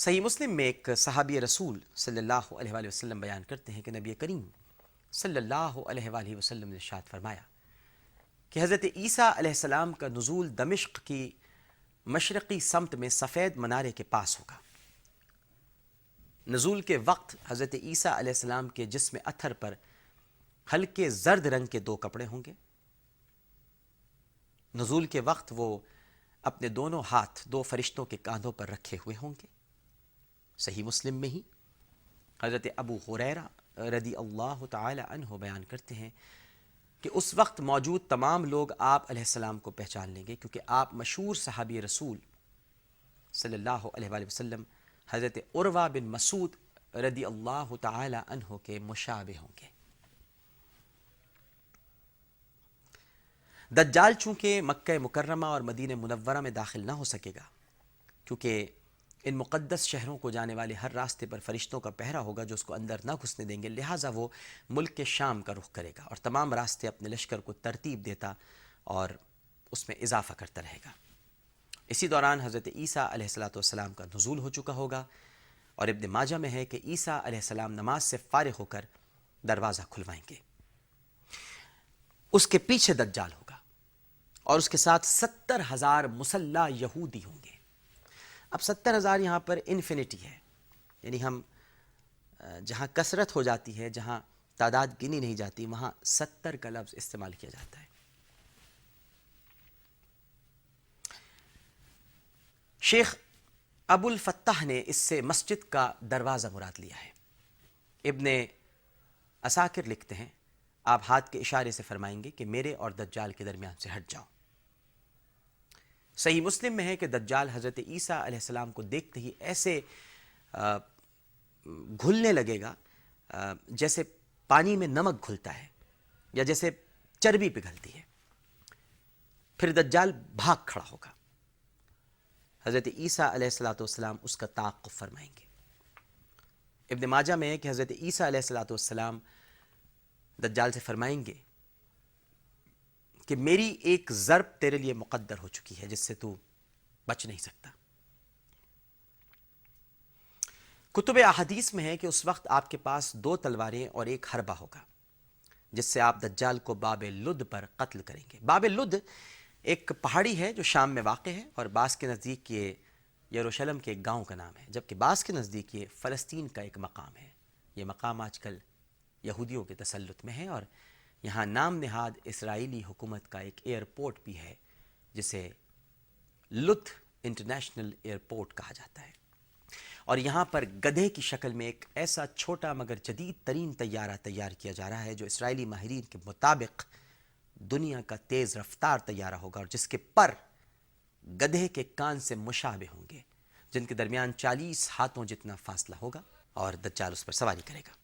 صحیح مسلم میں ایک صحابی رسول صلی اللہ علیہ وآلہ وسلم بیان کرتے ہیں کہ نبی کریم صلی اللہ علیہ وآلہ وسلم نے ارشاد فرمایا کہ حضرت عیسیٰ علیہ السلام کا نزول دمشق کی مشرقی سمت میں سفید منارے کے پاس ہوگا۔ نزول کے وقت حضرت عیسیٰ علیہ السلام کے جسم اطہر پر ہلکے زرد رنگ کے دو کپڑے ہوں گے۔ نزول کے وقت وہ اپنے دونوں ہاتھ دو فرشتوں کے کاندھوں پر رکھے ہوئے ہوں گے۔ صحیح مسلم میں ہی حضرت ابو ہریرہ رضی اللہ تعالی عنہ بیان کرتے ہیں کہ اس وقت موجود تمام لوگ آپ علیہ السلام کو پہچان لیں گے، کیونکہ آپ مشہور صحابی رسول صلی اللہ علیہ وآلہ وسلم حضرت عروہ بن مسعود رضی اللہ تعالی عنہ کے مشابہ ہوں گے۔ دجال چونکہ مکہ مکرمہ اور مدینہ منورہ میں داخل نہ ہو سکے گا، کیونکہ ان مقدس شہروں کو جانے والے ہر راستے پر فرشتوں کا پہرا ہوگا جو اس کو اندر نہ گھسنے دیں گے، لہٰذا وہ ملک کے شام کا رخ کرے گا اور تمام راستے اپنے لشکر کو ترتیب دیتا اور اس میں اضافہ کرتا رہے گا۔ اسی دوران حضرت عیسیٰ علیہ السلام کا نزول ہو چکا ہوگا، اور ابن ماجہ میں ہے کہ عیسیٰ علیہ السلام نماز سے فارغ ہو کر دروازہ کھلوائیں گے۔ اس کے پیچھے دجال ہوگا اور اس کے ساتھ 70,000 مسلح یہودی ہوں گے۔ اب 70,000 یہاں پر انفینٹی ہے، یعنی ہم جہاں کثرت ہو جاتی ہے، جہاں تعداد گنی نہیں جاتی، وہاں 70 کا لفظ استعمال کیا جاتا ہے۔ شیخ ابو الفتح نے اس سے مسجد کا دروازہ مراد لیا ہے۔ ابن عساکر لکھتے ہیں آپ ہاتھ کے اشارے سے فرمائیں گے کہ میرے اور دجال کے درمیان سے ہٹ جاؤ۔ صحیح مسلم میں ہے کہ دجال حضرت عیسیٰ علیہ السلام کو دیکھتے ہی ایسے گھلنے لگے گا جیسے پانی میں نمک گھلتا ہے یا جیسے چربی پگھلتی ہے۔ پھر دجال بھاگ کھڑا ہوگا، حضرت عیسیٰ علیہ السلام اس کا تعاقب فرمائیں گے۔ ابن ماجہ میں ہے کہ حضرت عیسیٰ علیہ السلام دجال سے فرمائیں گے کہ میری ایک ضرب تیرے لیے مقدر ہو چکی ہے جس سے تو بچ نہیں سکتا۔ کتب احادیث میں ہے کہ اس وقت آپ کے پاس 2 تلواریں اور ایک حربہ ہوگا جس سے آپ دجال کو باب لد پر قتل کریں گے۔ باب لد ایک پہاڑی ہے جو شام میں واقع ہے، اور بعض کے نزدیک یہ یروشلم کے ایک گاؤں کا نام ہے، جبکہ بعض کے نزدیک یہ فلسطین کا ایک مقام ہے۔ یہ مقام آج کل یہودیوں کے تسلط میں ہے، اور یہاں نام نہاد اسرائیلی حکومت کا ایک ایئرپورٹ بھی ہے جسے لط انٹرنیشنل ایئرپورٹ کہا جاتا ہے۔ اور یہاں پر گدھے کی شکل میں ایک ایسا چھوٹا مگر جدید ترین طیارہ تیار کیا جا رہا ہے جو اسرائیلی ماہرین کے مطابق دنیا کا تیز رفتار طیارہ ہوگا، اور جس کے پر گدھے کے کان سے مشابہ ہوں گے، جن کے درمیان 40 ہاتھوں جتنا فاصلہ ہوگا، اور دجال اس پر سواری کرے گا۔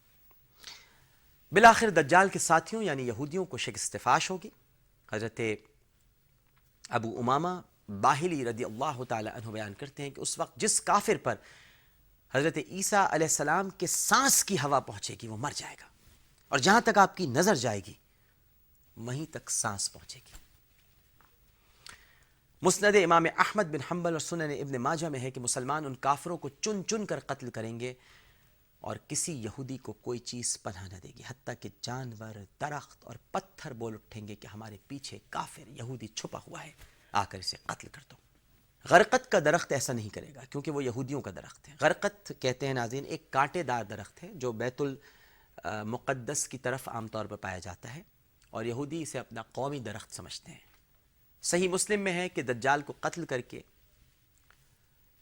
بالآخر دجال کے ساتھیوں یعنی یہودیوں کو شکست فاش ہوگی۔ حضرت ابو امامہ باہلی رضی اللہ تعالی عنہ بیان کرتے ہیں کہ اس وقت جس کافر پر حضرت عیسیٰ علیہ السلام کے سانس کی ہوا پہنچے گی وہ مر جائے گا، اور جہاں تک آپ کی نظر جائے گی وہیں تک سانس پہنچے گی۔ مسند امام احمد بن حنبل اور سنن ابن ماجہ میں ہے کہ مسلمان ان کافروں کو چن چن کر قتل کریں گے، اور کسی یہودی کو کوئی چیز پناہ نہ دے گی، حتیٰ کہ جانور، درخت اور پتھر بول اٹھیں گے کہ ہمارے پیچھے کافر یہودی چھپا ہوا ہے، آ کر اسے قتل کر دو۔ غرقت کا درخت ایسا نہیں کرے گا کیونکہ وہ یہودیوں کا درخت ہے۔ غرقت کہتے ہیں ناظرین ایک کانٹے دار درخت ہے جو بیت المقدس کی طرف عام طور پر پایا جاتا ہے، اور یہودی اسے اپنا قومی درخت سمجھتے ہیں۔ صحیح مسلم میں ہے کہ دجال کو قتل کر کے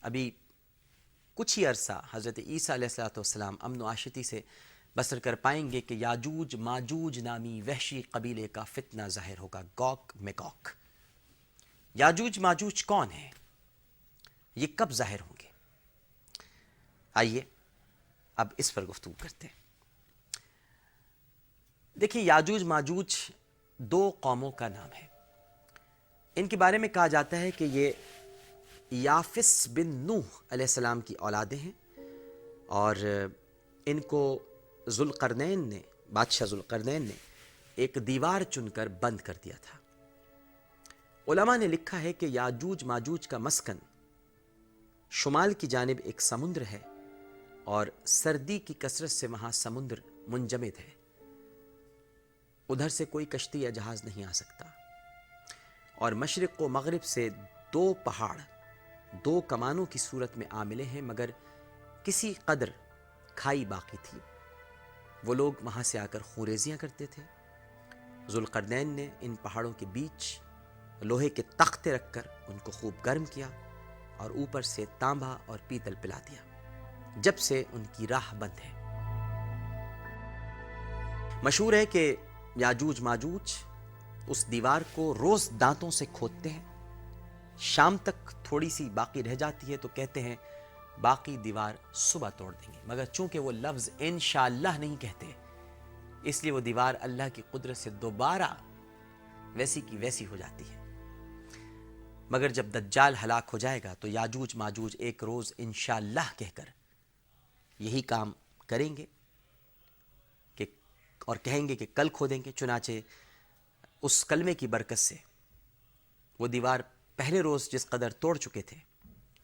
ابھی کچھ ہی عرصہ حضرت عیسیٰ علیہ السلام امن و عاشتی سے بسر کر پائیں گے کہ یاجوج ماجوج نامی وحشی قبیلے کا فتنہ ظاہر ہوگا، گوگ میگوگ۔ یاجوج ماجوج کون ہیں؟ یہ کب ظاہر ہوں گے؟ آئیے اب اس پر گفتگو کرتے ہیں۔ دیکھیے یاجوج ماجوج 2 قوموں کا نام ہے۔ ان کے بارے میں کہا جاتا ہے کہ یہ یافس بن نوح علیہ السلام کی اولادیں ہیں، اور ان کو ذوالقرنین نے، بادشاہ ذوالقرنین نے ایک دیوار چن کر بند کر دیا تھا۔ علماء نے لکھا ہے کہ یاجوج ماجوج کا مسکن شمال کی جانب ایک سمندر ہے اور سردی کی کثرت سے وہاں سمندر منجمد ہے، ادھر سے کوئی کشتی یا جہاز نہیں آ سکتا، اور مشرق و مغرب سے دو پہاڑ دو کمانوں کی صورت میں آ ملے ہیں، مگر کسی قدر کھائی باقی تھی۔ وہ لوگ وہاں سے آ کر خوریزیاں کرتے تھے۔ ذوالقرنین نے ان پہاڑوں کے بیچ لوہے کے تختے رکھ کر ان کو خوب گرم کیا اور اوپر سے تانبا اور پیتل پلا دیا، جب سے ان کی راہ بند ہے۔ مشہور ہے کہ یاجوج ماجوج اس دیوار کو روز دانتوں سے کھودتے ہیں، شام تک تھوڑی سی باقی رہ جاتی ہے تو کہتے ہیں باقی دیوار صبح توڑ دیں گے، مگر چونکہ وہ لفظ انشاءاللہ نہیں کہتے، اس لیے وہ دیوار اللہ کی قدرت سے دوبارہ ویسی کی ویسی ہو جاتی ہے۔ مگر جب دجال ہلاک ہو جائے گا تو یاجوج ماجوج ایک روز انشاءاللہ کہہ کر یہی کام کریں گے اور کہیں گے کہ کل کھودیں گے، چنانچہ اس کلمے کی برکت سے وہ دیوار پہلے روز جس قدر توڑ چکے تھے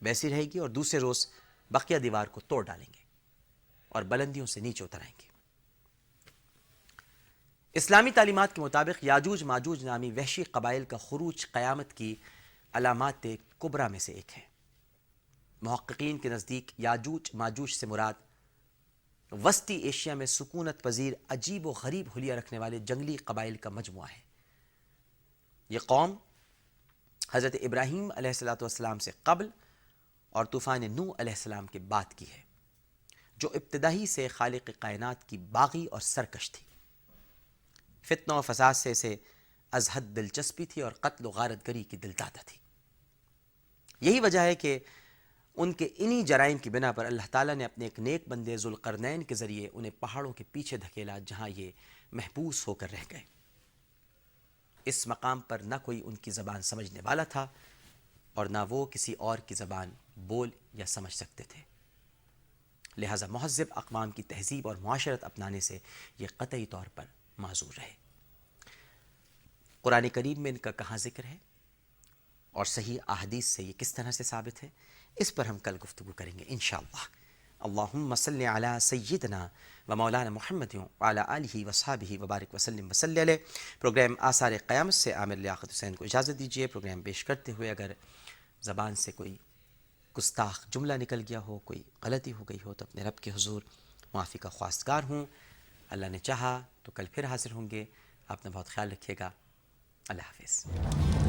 ویسی رہے گی، اور دوسرے روز بقیہ دیوار کو توڑ ڈالیں گے اور بلندیوں سے نیچے اتر آئیں گے۔ اسلامی تعلیمات کے مطابق یاجوج ماجوج نامی وحشی قبائل کا خروج قیامت کی علامات کبریٰ میں سے ایک ہے۔ محققین کے نزدیک یاجوج ماجوج سے مراد وسطی ایشیا میں سکونت پذیر عجیب و غریب حلیہ رکھنے والے جنگلی قبائل کا مجموعہ ہے۔ یہ قوم حضرت ابراہیم علیہ السلام سے قبل اور طوفان نوح علیہ السلام کے بعد کی ہے، جو ابتدائی سے خالق کائنات کی باغی اور سرکش تھی۔ فتنہ و فساد سے اسے از حد دلچسپی تھی اور قتل و غارت گری کی دلدادہ تھی۔ یہی وجہ ہے کہ ان کے انہی جرائم کی بنا پر اللہ تعالیٰ نے اپنے ایک نیک بندے ذوالقرنین کے ذریعے انہیں پہاڑوں کے پیچھے دھکیلا، جہاں یہ محبوس ہو کر رہ گئے۔ اس مقام پر نہ کوئی ان کی زبان سمجھنے والا تھا اور نہ وہ کسی اور کی زبان بول یا سمجھ سکتے تھے، لہذا مہذب اقوام کی تہذیب اور معاشرت اپنانے سے یہ قطعی طور پر معذور رہے۔ قرآن کریم میں ان کا کہاں ذکر ہے اور صحیح احادیث سے یہ کس طرح سے ثابت ہے، اس پر ہم کل گفتگو کریں گے انشاءاللہ۔ اللہم صلی علی سیدنا و مولانا محمد وعلی آلہ وصحبہ وبارک وسلم وصلی علیہ۔ پروگرام آثار قیامت سے عامر لیاقت حسین کو اجازت دیجیے۔ پروگرام پیش کرتے ہوئے اگر زبان سے کوئی گستاخ جملہ نکل گیا ہو، کوئی غلطی ہو گئی ہو تو اپنے رب کے حضور معافی کا خواستگار ہوں۔ اللہ نے چاہا تو کل پھر حاضر ہوں گے۔ اپنا بہت خیال رکھیے گا۔ اللہ حافظ۔